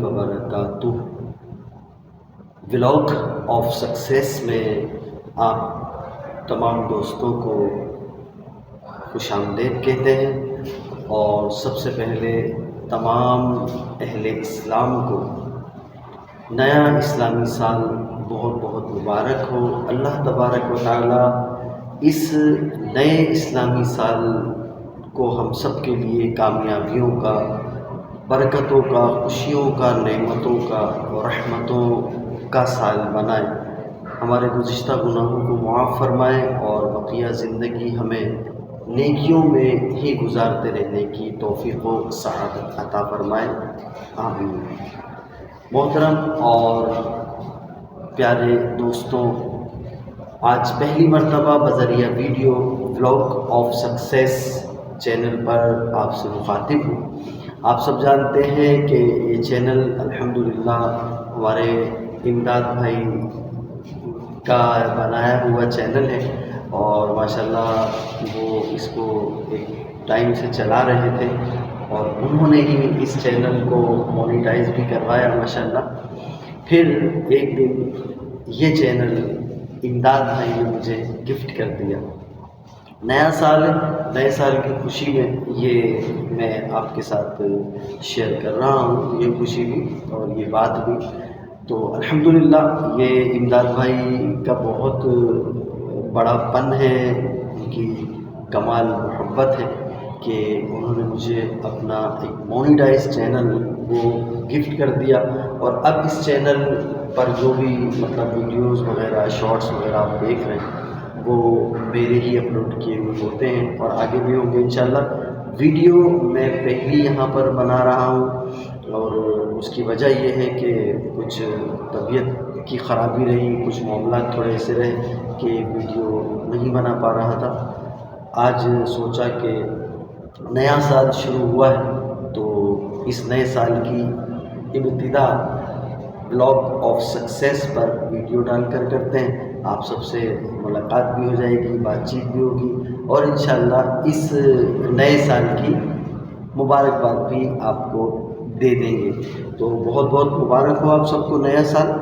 وبرکاتہ۔ Vlog of success میں آپ تمام دوستوں کو خوش آمدید کہتے ہیں، اور سب سے پہلے تمام اہل اسلام کو نیا اسلامی سال بہت بہت مبارک ہو۔ اللہ تبارک و تعالی اس نئے اسلامی سال کو ہم سب کے لیے کامیابیوں کا، برکتوں کا، خوشیوں کا، نعمتوں کا اور رحمتوں کا سال بنائے، ہمارے گزشتہ گناہوں کو معاف فرمائے اور بقیہ زندگی ہمیں نیکیوں میں ہی گزارتے رہنے کی توفیق و سعادت عطا فرمائے، آمین۔ محترم اور پیارے دوستوں، آج پہلی مرتبہ بذریعہ video vlog of success channel پر آپ سے مخاطب ہوں۔ آپ سب جانتے ہیں کہ یہ چینل الحمدللہ ہمارے امداد بھائی کا بنایا ہوا چینل ہے، اور ماشاءاللہ وہ اس کو ایک ٹائم سے چلا رہے تھے، اور انہوں نے ہی اس چینل کو مونیٹائز بھی کروایا ماشاءاللہ۔ پھر ایک دن یہ چینل امداد بھائی نے مجھے گفٹ کر دیا۔ نیا سال، نئے سال کی خوشی میں یہ میں آپ کے ساتھ شیئر کر رہا ہوں، یہ خوشی بھی اور یہ بات بھی۔ تو الحمدللہ یہ امداد بھائی کا بہت بڑا پن ہے، ان کی کمال محبت ہے کہ انہوں نے مجھے اپنا ایک مونیٹائز چینل وہ گفٹ کر دیا، اور اب اس چینل پر جو بھی مطلب ویڈیوز وغیرہ، شارٹس وغیرہ آپ دیکھ رہے ہیں وہ میرے ہی اپلوڈ کیے ہوئے ہوتے ہیں، اور آگے بھی ہوں گے انشاءاللہ۔ ویڈیو میں پہلی یہاں پر بنا رہا ہوں، اور اس کی وجہ یہ ہے کہ کچھ طبیعت کی خرابی رہی، کچھ معاملات تھوڑے ایسے رہے کہ ویڈیو نہیں بنا پا رہا تھا۔ آج سوچا کہ نیا سال شروع ہوا ہے تو اس نئے سال کی ابتدا vlog of success per video ڈال کر کرتے ہیں، آپ سب سے ملاقات بھی ہو جائے گی، بات چیت بھی ہوگی، اور انشاءاللہ اس نئے سال کی مبارکباد بھی آپ کو دے دیں گے۔ تو بہت بہت مبارک ہو آپ سب کو نیا سال۔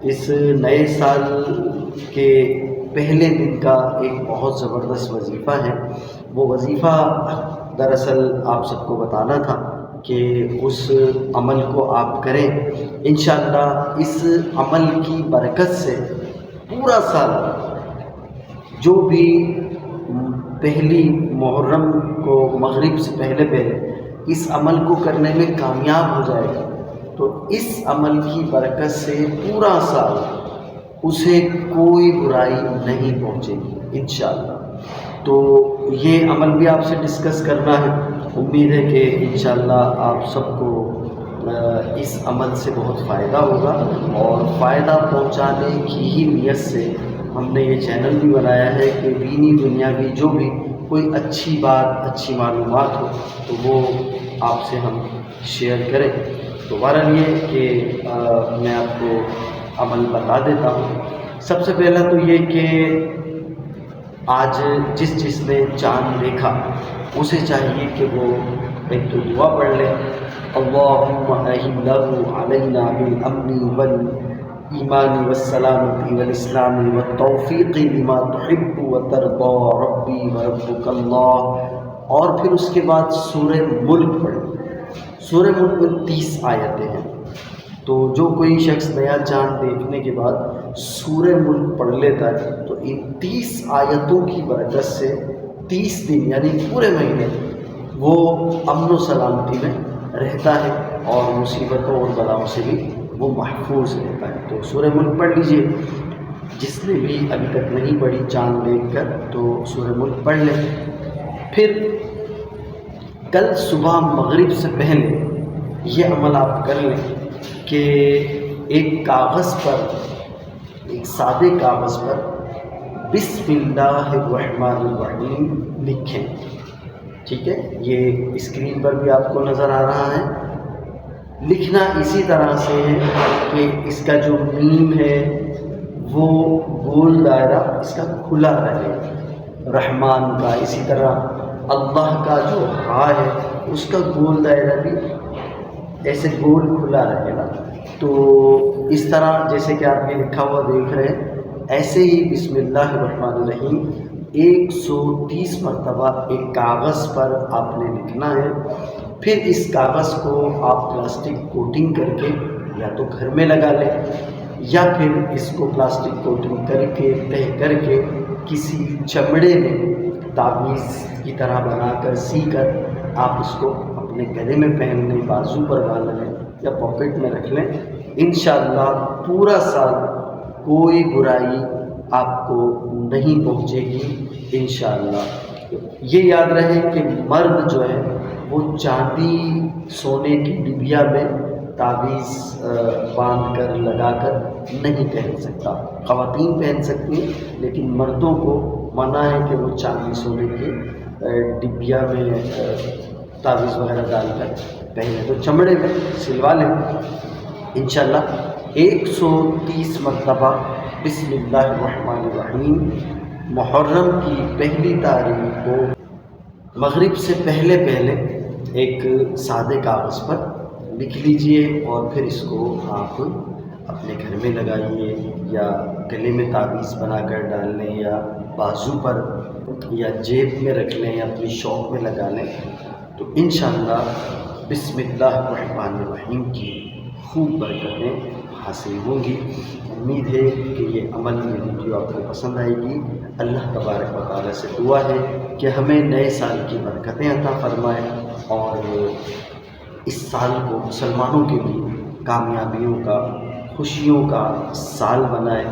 اس نئے سال کے پہلے دن کا ایک بہت زبردست وظیفہ ہے، وہ وظیفہ دراصل آپ سب کو بتانا تھا کہ اس عمل کو آپ کریں، انشاءاللہ اس عمل کی برکت سے پورا سال جو بھی پہلی محرم کو مغرب سے پہلے اس عمل کو کرنے میں کامیاب ہو جائے گا، تو اس عمل کی برکت سے پورا سال اسے کوئی برائی نہیں پہنچے گی انشاءاللہ۔ تو یہ عمل بھی آپ سے ڈسکس کرنا ہے، امید ہے کہ انشاءاللہ آپ سب کو اس عمل سے بہت فائدہ ہوگا، اور فائدہ پہنچانے کی ہی نیت سے ہم نے یہ چینل بھی بنایا ہے کہ دینی دنیاوی جو بھی کوئی اچھی بات، اچھی معلومات ہو تو وہ آپ سے ہم شیئر کریں۔ تو بہرحال یہ کہ میں آپ کو عمل بتا دیتا ہوں۔ سب سے پہلا تو یہ کہ آج جس نے چاند دیکھا اسے چاہیے کہ وہ ایک تو دعا پڑھ لے، اللہم اہلہ علینا بالامن والایمان والسلامۃ والاسلام والتوفیق لما تحب وترضی ربی وربک اللہ، اور پھر اس کے بعد سورہ ملک پڑھیں۔ سورہ ملک میں 30 آیتیں ہیں، تو جو کوئی شخص نیا چاند دیکھنے کے بعد سورہ ملک پڑھ لیتا ہے تو ان 30 آیتوں کی برکت سے 30 دن یعنی پورے مہینے وہ امن و سلامتی میں رہتا ہے، اور مصیبتوں اور بلاؤں سے بھی وہ محفوظ رہتا ہے۔ تو سورہ ملک پڑھ لیجئے، جس نے بھی ابھی تک نہیں پڑھی چاند دیکھ کر تو سورہ ملک پڑھ لیں۔ پھر کل صبح مغرب سے پہلے یہ عمل آپ کر لیں کہ ایک کاغذ پر، ایک سادے کاغذ پر بسم اللہ الرحمن الرحیم لکھیں، ٹھیک ہے؟ یہ اسکرین پر بھی آپ کو نظر آ رہا ہے۔ لکھنا اسی طرح سے ہے کہ اس کا جو میم ہے وہ گول دائرہ اس کا کھلا رہے، رحمان کا، اسی طرح اللہ کا جو ہا ہے اس کا گول دائرہ بھی ایسے گول کھلا رہے نا، تو اس طرح جیسے کہ آپ یہ لکھا ہوا دیکھ رہے ہیں، ایسے ہی بسم اللہ الرحمن الرحیم 130 مرتبہ ایک کاغذ پر آپ نے لکھنا ہے۔ پھر اس کاغذ کو آپ پلاسٹک کوٹنگ کر کے یا تو گھر میں لگا لیں، یا پھر اس کو پلاسٹک کوٹنگ کر کے تہہ کر کے کسی چمڑے میں تعویذ کی طرح بنا کر سی کر آپ اس کو اپنے گلے میں پہن لیں، بازو پر ڈال لیں یا پاکٹ میں رکھ لیں۔ انشاءاللہ پورا سال کوئی برائی آپ کو نہیں پہنچے گی انشاءاللہ۔ یہ یاد رہے کہ مرد جو ہے وہ چاندی سونے کی ڈبیا میں تعویذ باندھ کر لگا کر نہیں پہن سکتا۔ خواتین پہن سکتی ہیں، لیکن مردوں کو منع ہے کہ وہ چاندی سونے کے ڈبیا میں تعویذ وغیرہ ڈال کر پہنے، تو چمڑے میں سلوا لیں۔ انشاءاللہ 130 مرتبہ بسم اللہ الرحمن الرحیم محرم کی پہلی تاریخ کو مغرب سے پہلے ایک سادے کاغذ پر لکھ لیجئے، اور پھر اس کو آپ اپنے گھر میں لگائیے یا گلے میں تعویذ بنا کر ڈال لیں یا بازو پر یا جیب میں رکھ لیں یا اپنی شاپ میں لگا لیں، تو انشاءاللہ بسم اللہ الرحمن الرحیم کی خوب برکتیں حاصل ہوں گی۔ امید ہے کہ یہ عمل یہ ویڈیو آپ کو پسند آئے گی۔ اللہ تبارک و تعالیٰ سے دعا ہے کہ ہمیں نئے سال کی برکتیں عطا فرمائے اور اس سال کو مسلمانوں کے لیے کامیابیوں کا، خوشیوں کا سال بنائے۔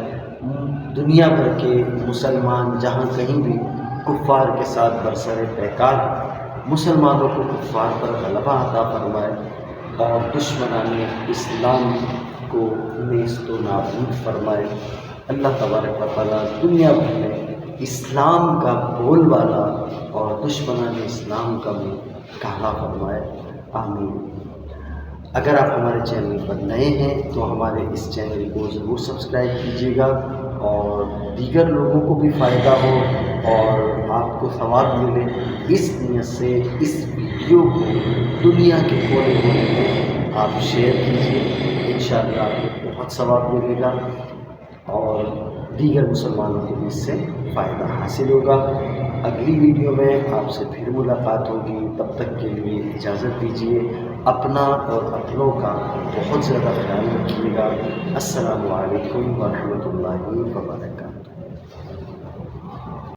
دنیا بھر کے مسلمان جہاں کہیں بھی کفار کے ساتھ برسر پیکار، مسلمانوں کو کفار پر غلبہ عطا فرمائے اور دشمنان اسلام کو نیست و نابود فرمائے۔ اللہ تبارک و تعالیٰ دنیا بھر میں اسلام کا بول بالا اور دشمنان اسلام کا منہ کالا فرمائے، آمین۔ اگر آپ ہمارے چینل پر نئے ہیں تو ہمارے اس چینل کو ضرور سبسکرائب کیجیے گا، اور دیگر لوگوں کو بھی فائدہ ہو اور آپ کو ثواب ملے، اس نیت سے اس ویڈیو کو دنیا کے کونے کونے میں آپ شیئر کیجیے۔ انشاءاللہ آپ کو بہت ثواب ملے گا اور دیگر مسلمانوں کو بھی اس سے فائدہ حاصل ہوگا۔ اگلی ویڈیو میں آپ سے پھر ملاقات ہوگی، تب تک کے لیے اجازت دیجیے۔ اپنا اور اپنوں کا بہت زیادہ خیال رکھیے گا۔ السلام علیکم ورحمۃ اللہ وبرکاتہ۔